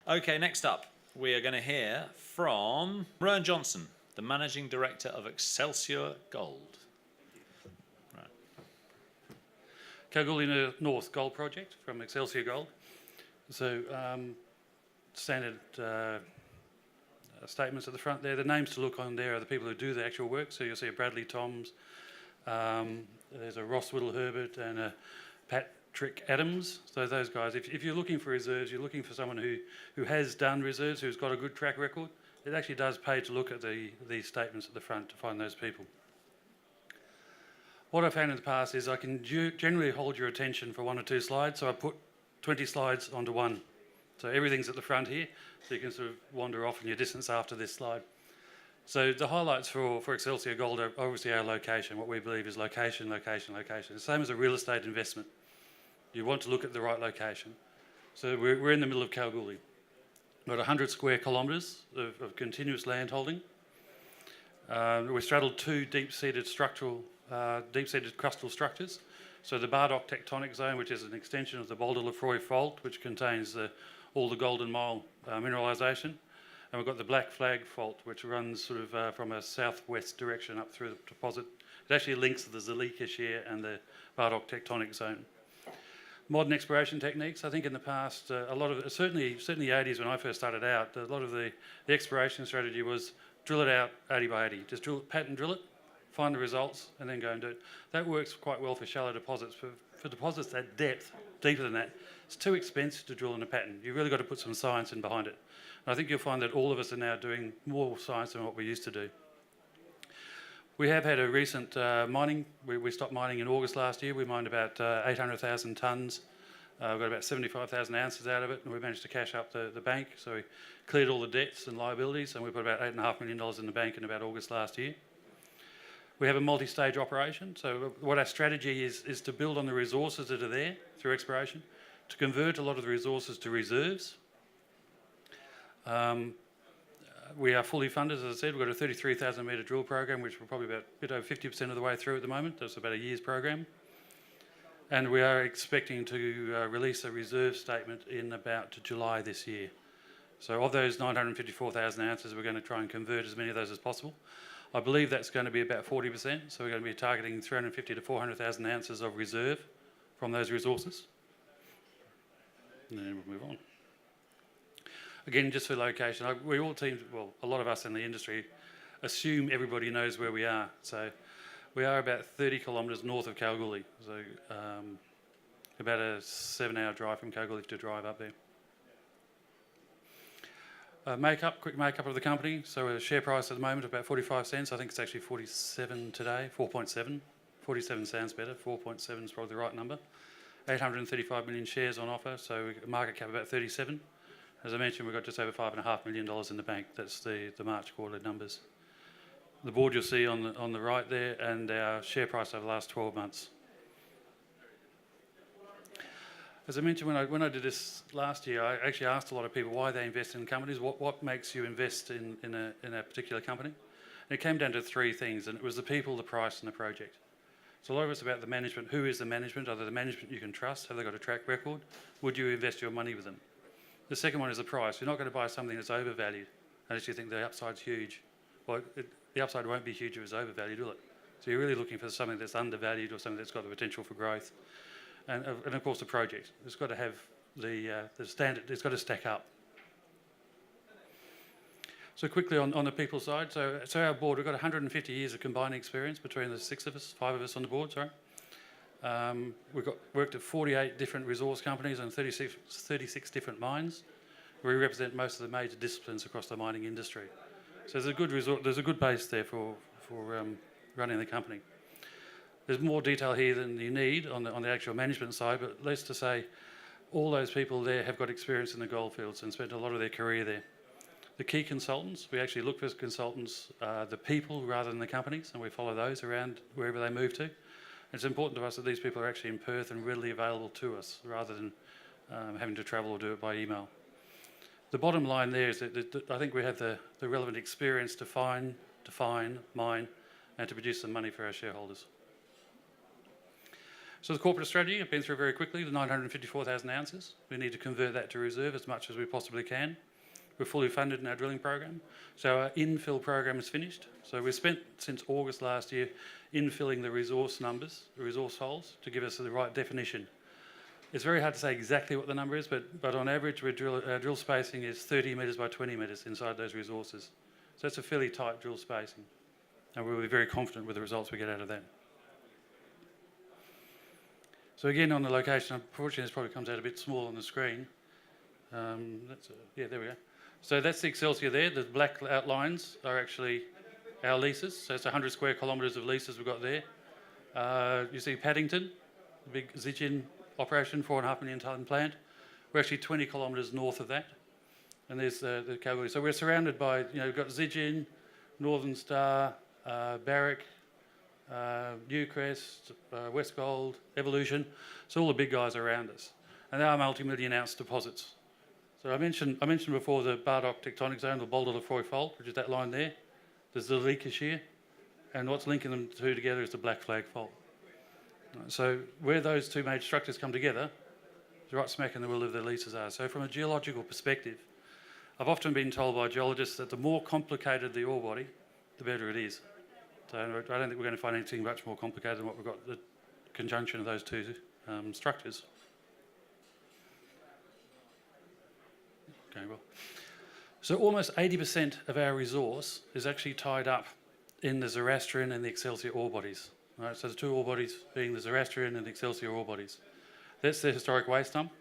Okay, next up, we are going to hear from Rowan Johnson, the Managing Director of Excelsior Gold. Right. Kalgoorlie North Gold Project from Excelsior Gold. So standard statements at the front there. The names to look on there are the people who do the actual work. So you'll see a Bradley Toms, there's a Ross Whittle Herbert and a Patrick Adams. So those guys, if you're looking for reserves, you're looking for someone who has done reserves, who's got a good track record. It actually does pay to look at these statements at the front to find those people. What I've found in the past is I can generally hold your attention for 1 or 2 slides, so I put 20 slides onto one. So everything's at the front here, so you can sort of wander off in your distance after this slide. So the highlights for Excelsior Gold are obviously our location. What we believe is location, location, location. The same as a real estate investment. You want to look at the right location. So we're in the middle of Kalgoorlie. We've got 100 square kilometres of continuous land holding. We straddled 2 deep-seated crustal structures. So the Bardock Tectonic Zone, which is an extension of the Boulder-Lefroy Fault, which contains all the Golden Mile mineralisation. And we've got the Black Flag Fault, which runs sort of from a southwest direction up through the deposit. It actually links to the Zalika Shear and the Bardock Tectonic Zone. Modern exploration techniques, I think in the past, a lot of, certainly the 80s when I first started out, a lot of the exploration strategy was drill it out 80 by 80. Just pattern drill it, find the results, and then go and do it. That works quite well for shallow deposits. For deposits at depth, deeper than that, it's too expensive to drill in a pattern. You've really got to put some science in behind it. And I think you'll find that all of us are now doing more science than what we used to do. We have had a recent mining. We stopped mining in August last year. We mined about 800,000 tonnes. We've got about 75,000 ounces out of it, and we managed to cash up the bank. So we cleared all the debts and liabilities, and we put about $8.5 million in the bank in about August last year. We have a multi-stage operation. So what our strategy is to build on the resources that are there through exploration, to convert a lot of the resources to reserves. We are fully funded, as I said. We've got a 33,000 metre drill program, which we're probably about a bit over 50% of the way through at the moment. That's about a year's program. And we are expecting to release a reserve statement in about July this year. So of those 954,000 ounces, we're going to try and convert as many of those as possible. I believe that's going to be about 40%. So we're going to be targeting 350 to 400,000 ounces of reserve from those resources. And then we'll move on. Again, just for location, a lot of us in the industry assume everybody knows where we are. So we are about 30 kilometres north of Kalgoorlie. So about a 7-hour drive from Kalgoorlie to drive up there. Quick makeup of the company. So a share price at the moment of about 45 cents. I think it's actually 47 today, 4.7. 47 sounds better. 4.7 is probably the right number. 835 million shares on offer. So market cap about 37. As I mentioned, we've got just over $5.5 million in the bank. That's the March quarterly numbers. The board you'll see on the right there, and our share price over the last 12 months. As I mentioned, when I did this last year, I actually asked a lot of people why they invest in companies. What makes you invest in a particular company? And it came down to 3 things, and it was the people, the price, and the project. So a lot of it's about the management. Who is the management? Are they the management you can trust? Have they got a track record? Would you invest your money with them? The second one is the price. You're not going to buy something that's overvalued unless you think the upside's huge. Well, the upside won't be huge if it's overvalued, will it? So you're really looking for something that's undervalued or something that's got the potential for growth. And of course the project. It's got to have the standard, it's got to stack up. So quickly on the people side, so our board, we've got 150 years of combined experience between the 5 of us on the board, sorry. We've worked at 48 different resource companies and 36 different mines. We represent most of the major disciplines across the mining industry. So there's a good base there for running the company. There's more detail here than you need on the actual management side, but let's just say all those people there have got experience in the goldfields and spent a lot of their career there. The key consultants, we actually look for consultants, the people rather than the companies, and we follow those around wherever they move to. It's important to us that these people are actually in Perth and readily available to us rather than having to travel or do it by email. The bottom line there is that I think we have the relevant experience to find, mine, and to produce some money for our shareholders. So the corporate strategy, I've been through very quickly, the 954,000 ounces. We need to convert that to reserve as much as we possibly can. We're fully funded in our drilling program. So our infill program is finished. So we've spent since August last year infilling the resource numbers, the resource holes, to give us the right definition. It's very hard to say exactly what the number is, but on average our drill spacing is 30 metres by 20 metres inside those resources. So that's a fairly tight drill spacing. And we'll be very confident with the results we get out of that. So again, on the location, unfortunately this probably comes out a bit small on the screen. Yeah, there we go. So that's the Excelsior there. The black outlines are actually our leases. So it's 100 square kilometres of leases we've got there. You see Paddington, the big Zijin operation, 4.5 million tonne plant. We're actually 20 kilometres north of that. And there's the Kalgoorlie. So we're surrounded by, we've got Zijin, Northern Star, Barrick, Newcrest, Westgold, Evolution. So all the big guys around us. And they are multi-million ounce deposits. So I mentioned before the Bardock tectonic zone, the Boulder-Lefroy fault, which is that line there. There's the Leaker Shear, and what's linking them two together is the Black Flag fault. So where those two major structures come together, is right smack in the middle of the leases are. So from a geological perspective, I've often been told by geologists that the more complicated the ore body, the better it is. So I don't think we're going to find anything much more complicated than what we've got, the conjunction of those two structures. Okay, well. So almost 80% of our resource is actually tied up in the Zoroastrian and the Excelsior ore bodies. Right, so the two ore bodies being the Zoroastrian and the Excelsior ore bodies. That's the historic waste dump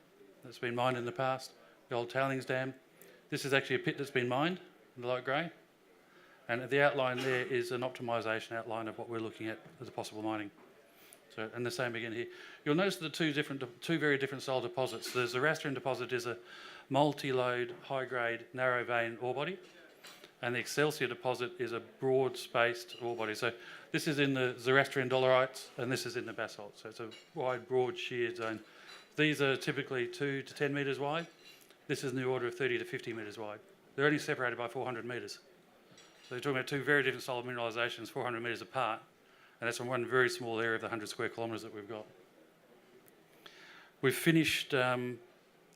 that's been mined in the past, the old tailings dam. This is actually a pit that's been mined in the light grey. And the outline there is an optimisation outline of what we're looking at as a possible mining. So, and the same again here. You'll notice the two very different style deposits. The Zoroastrian deposit is a multi-lode, high-grade, narrow vein ore body, and the Excelsior deposit is a broad-spaced ore body. So this is in the Zoroastrian dolerites, and this is in the basalt. So it's a wide, broad, sheared zone. These are typically 2 to 10 metres wide. This is in the order of 30 to 50 metres wide. They're only separated by 400 metres. So you're talking about two very different style of mineralisations, 400 metres apart, and that's from one very small area of the 100 square kilometres that we've got. We've finished, the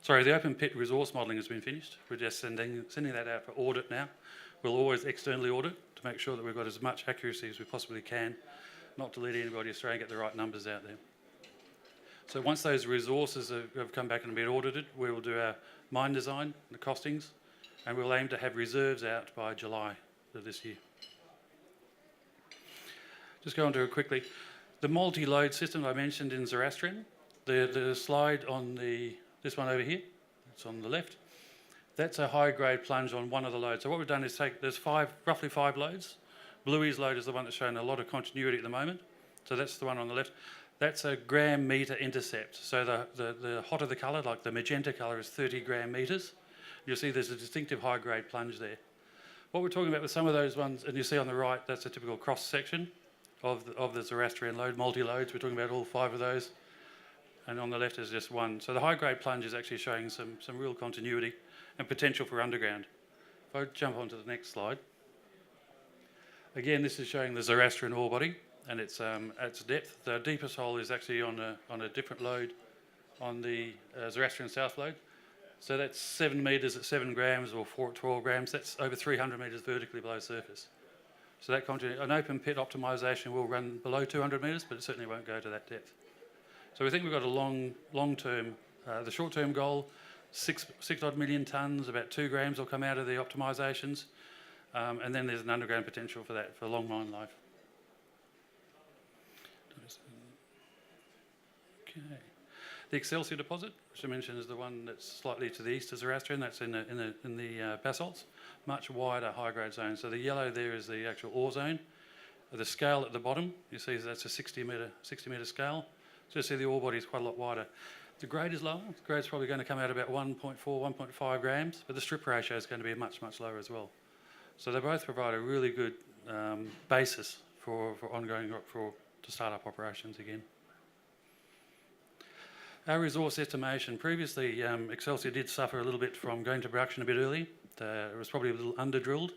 open pit resource modelling has been finished. We're just sending that out for audit now. We'll always externally audit to make sure that we've got as much accuracy as we possibly can, not to lead anybody astray and get the right numbers out there. So once those resources have come back and been audited, we will do our mine design, the costings, and we'll aim to have reserves out by July of this year. Just go on to it quickly. The multi-load system I mentioned in Zoroastrian, the slide on this one over here, it's on the left, that's a high-grade plunge on one of the loads. So what we've done is there's roughly five loads. Bluey's load is the one that's showing a lot of continuity at the moment. So that's the one on the left. That's a gram-metre intercept. So the hotter the colour, like the magenta colour, is 30 gram metres. You'll see there's a distinctive high-grade plunge there. What we're talking about with some of those ones, and you see on the right, that's a typical cross-section of the Zoroastrian lode, multi-loads. We're talking about all five of those. And on the left is just one. So the high-grade plunge is actually showing some real continuity and potential for underground. If I jump onto the next slide. Again, this is showing the Zoroastrian ore body and its depth. The deepest hole is actually on a different lode on the Zoroastrian South lode. So that's 7 metres at 7 grams or 12 grams. That's over 300 metres vertically below surface. So that an open pit optimisation will run below 200 metres, but it certainly won't go to that depth. So we think we've got a long-term, the short-term goal, 6 odd million tonnes, about 2 grams will come out of the optimisations, and then there's an underground potential for that, for long mine life. Okay. The Excelsior deposit, which I mentioned, is the one that's slightly to the east of Zoroastrian. That's in the basalts, much wider high-grade zone. So the yellow there is the actual ore zone. The scale at the bottom, you see that's a 60 metre scale. So you see the ore body is quite a lot wider. The grade is lower. The grade's probably going to come out about 1.4, 1.5 grams, but the strip ratio is going to be much, much lower as well. So they both provide a really good basis for ongoing to start up operations again. Our resource estimation, previously Excelsior did suffer a little bit from going to production a bit early. It was probably a little under-drilled.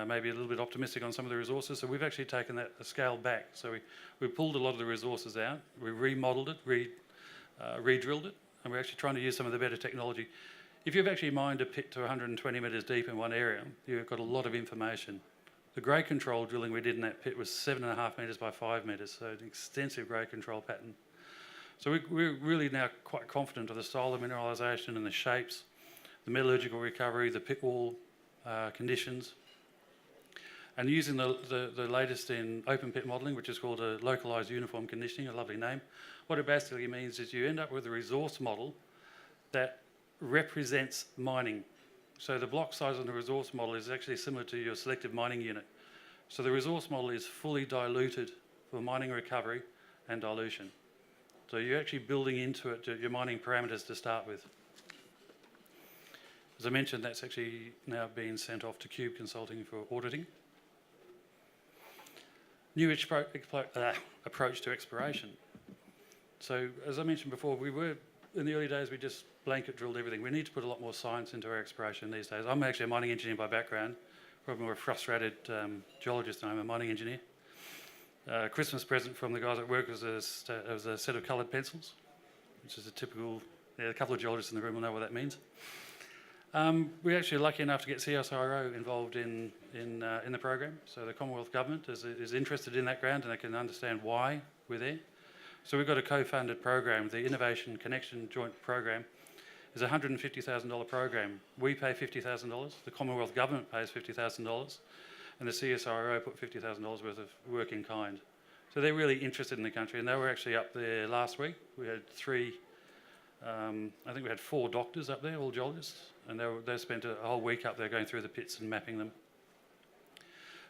maybe a little bit optimistic on some of the resources. So we've actually taken that a scale back. So we pulled a lot of the resources out, we remodelled it, re-drilled it, and we're actually trying to use some of the better technology. If you've actually mined a pit to 120 metres deep in one area, you've got a lot of information. The grade control drilling we did in that pit was 7.5 metres by 5 metres, so an extensive grade control pattern. So we're really now quite confident of the style of mineralisation and the shapes, the metallurgical recovery, the pit wall conditions, and using the latest in open pit modelling, which is called a localised uniform conditioning, a lovely name. What it basically means is you end up with a resource model that represents mining. So the block size on the resource model is actually similar to your selective mining unit. So the resource model is fully diluted for mining recovery and dilution. So you're actually building into it your mining parameters to start with. As I mentioned, that's actually now being sent off to Cube Consulting for auditing. New approach to exploration. So as I mentioned before, in the early days, we just blanket drilled everything. We need to put a lot more science into our exploration these days. I'm actually a mining engineer by background, probably more a frustrated geologist than I'm a mining engineer. Christmas present from the guys at work was a set of coloured pencils, which is a typical, a couple of geologists in the room will know what that means. We're actually lucky enough to get CSIRO involved in the program. So the Commonwealth Government is interested in that ground and they can understand why we're there. So we've got a co-funded program. The Innovation Connection Joint Program is a $150,000 program. We pay $50,000, the Commonwealth Government pays $50,000, and the CSIRO put $50,000 worth of work in kind. So they're really interested in the country, and they were actually up there last week. We had I think we had 4 doctors up there, all geologists, and they spent a whole week up there going through the pits and mapping them.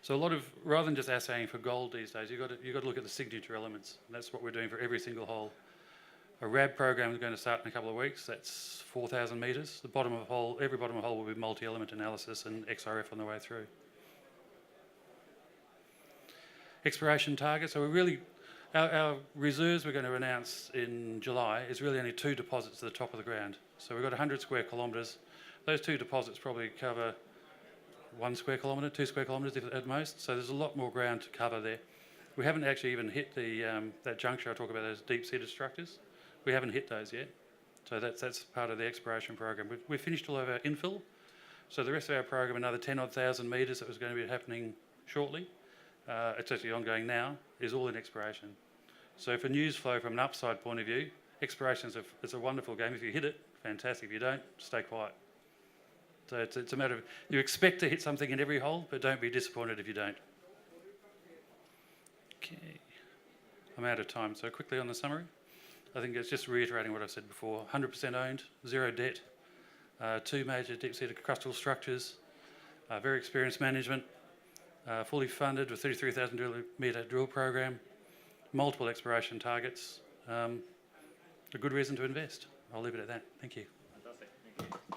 So rather than just assaying for gold these days, you've got to look at the signature elements, and that's what we're doing for every single hole. A RAB program is going to start in a couple of weeks. That's 4,000 metres. The bottom of hole, every bottom of hole will be multi-element analysis and XRF on the way through. Exploration targets. So our reserves we're going to announce in July is really only 2 deposits at the top of the ground. So we've got 100 square kilometres. Those 2 deposits probably cover 1 square kilometre, 2 square kilometres at most. So there's a lot more ground to cover there. We haven't actually even hit that juncture I talk about, those deep-seated structures. We haven't hit those yet. So that's part of the exploration program. We've finished all of our infill. So the rest of our program, another 10,000 metres that was going to be happening shortly. It's actually ongoing now, is all in exploration. So for news flow from an upside point of view, exploration is a wonderful game. If you hit it, fantastic. If you don't, stay quiet. So it's a matter of, you expect to hit something in every hole, but don't be disappointed if you don't. Okay, I'm out of time. So quickly on the summary, I think it's just reiterating what I've said before. 100% owned, 0 debt, 2 major deep-seated crustal structures, very experienced management, fully funded with 33,000 metre drill program, multiple exploration targets, a good reason to invest. I'll leave it at that. Thank you. Fantastic. Thank you.